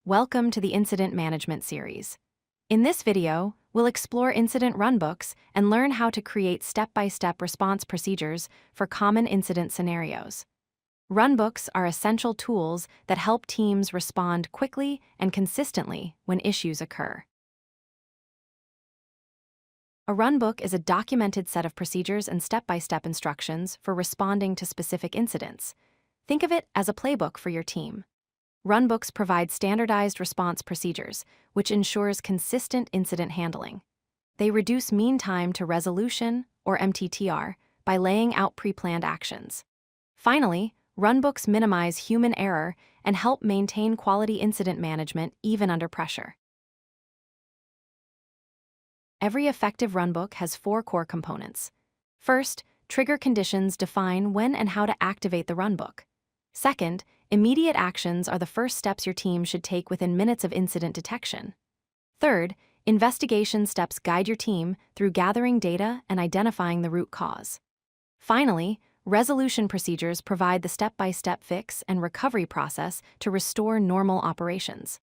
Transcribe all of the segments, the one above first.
Welcome to the Incident Management series. In this video, we'll explore incident runbooks and learn how to create step-by-step response procedures for common incident scenarios. Runbooks are essential tools that help teams respond quickly and consistently when issues occur. A runbook is a documented set of procedures and step-by-step instructions for responding to specific incidents. Think of it as a playbook for your team. Runbooks provide standardized response procedures, which ensures consistent incident handling. They reduce mean time to resolution, or MTTR, by laying out pre-planned actions. Finally, runbooks minimize human error and help maintain quality incident management even under pressure. Every effective runbook has 4 core components. First, trigger conditions define when and how to activate the runbook. Second, immediate actions are the first steps your team should take within minutes of incident detection. Third, investigation steps guide your team through gathering data and identifying the root cause. Finally, resolution procedures provide the step-by-step fix and recovery process to restore normal operations.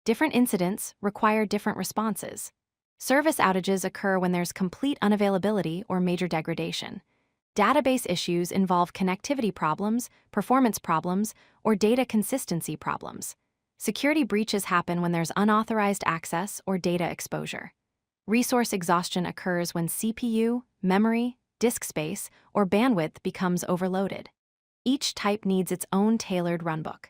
Different incidents require different responses. Service outages occur when there's complete unavailability or major degradation. Database issues involve connectivity problems, performance problems, or data consistency problems. Security breaches happen when there's unauthorized access or data exposure. Resource exhaustion occurs when CPU, memory, disk space, or bandwidth becomes overloaded. Each type needs its own tailored runbook.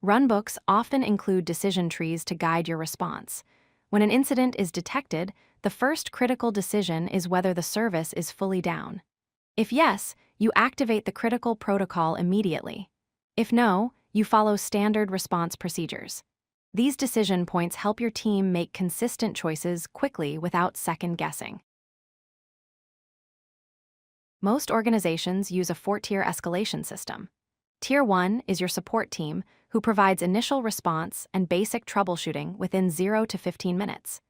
Runbooks often include decision trees to guide your response. When an incident is detected, the first critical decision is whether the service is fully down. If yes, you activate the critical protocol immediately. If no, you follow standard response procedures. These decision points help your team make consistent choices quickly without second-guessing. Most organizations use a 4-tier escalation system. Tier 1 is your support team, who provides initial response and basic troubleshooting within 0 to 15 minutes.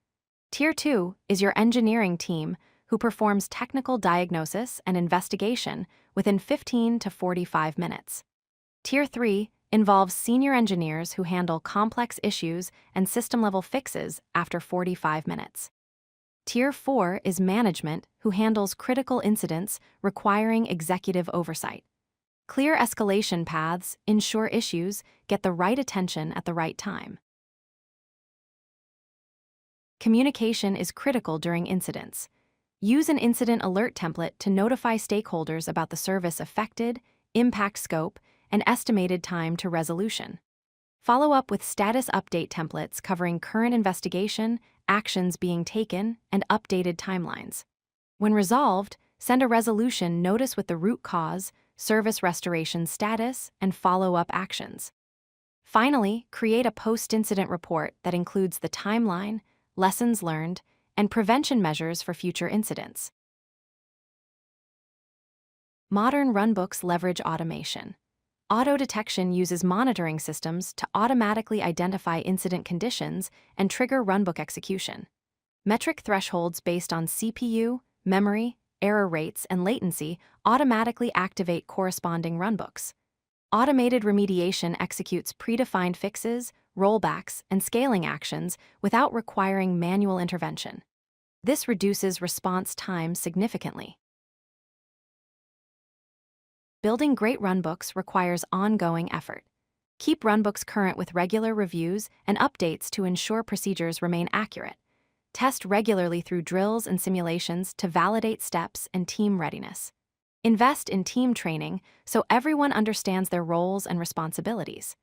Tier 2 is your engineering team, who performs technical diagnosis and investigation within 15 to 45 minutes. Tier 3 involves senior engineers who handle complex issues and system-level fixes after 45 minutes. Tier 4 is management, who handles critical incidents requiring executive oversight. Clear escalation paths ensure issues get the right attention at the right time. Communication is critical during incidents. Use an incident alert template to notify stakeholders about the service affected, impact scope, and estimated time to resolution. Follow up with status update templates covering current investigation, actions being taken, and updated timelines. When resolved, send a resolution notice with the root cause, service restoration status, and follow-up actions. Finally, create a post-incident report that includes the timeline, lessons learned, and prevention measures for future incidents. Modern runbooks leverage automation. Auto detection uses monitoring systems to automatically identify incident conditions and trigger runbook execution. Metric thresholds based on CPU, memory, error rates, and latency automatically activate corresponding runbooks. Automated remediation executes predefined fixes, rollbacks, and scaling actions without requiring manual intervention. This reduces response time significantly. Building great runbooks requires ongoing effort. Keep runbooks current with regular reviews and updates to ensure procedures remain accurate. Test regularly through drills and simulations to validate steps and team readiness. Invest in team training so everyone understands their roles and responsibilities.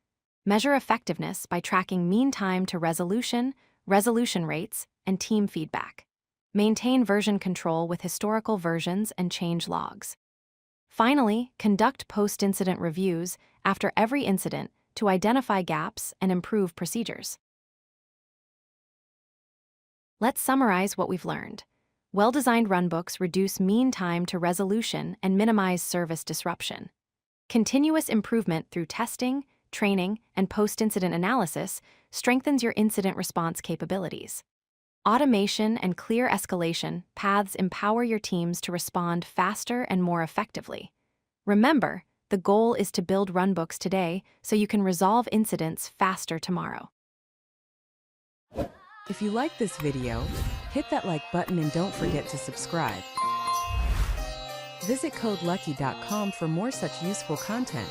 Measure effectiveness by tracking mean time to resolution, resolution rates, and team feedback. Maintain version control with historical versions and change logs. Finally, conduct post-incident reviews after every incident to identify gaps and improve procedures. Let's summarize what we've learned. Well-designed runbooks reduce mean time to resolution and minimize service disruption. Continuous improvement through testing, training, and post-incident analysis strengthens your incident response capabilities. Automation and clear escalation paths empower your teams to respond faster and more effectively. Remember, The goal is to build runbooks today so you can resolve incidents faster tomorrow. If you like this video, hit that like button and don't forget to subscribe. Visit codelucky.com for more such useful content.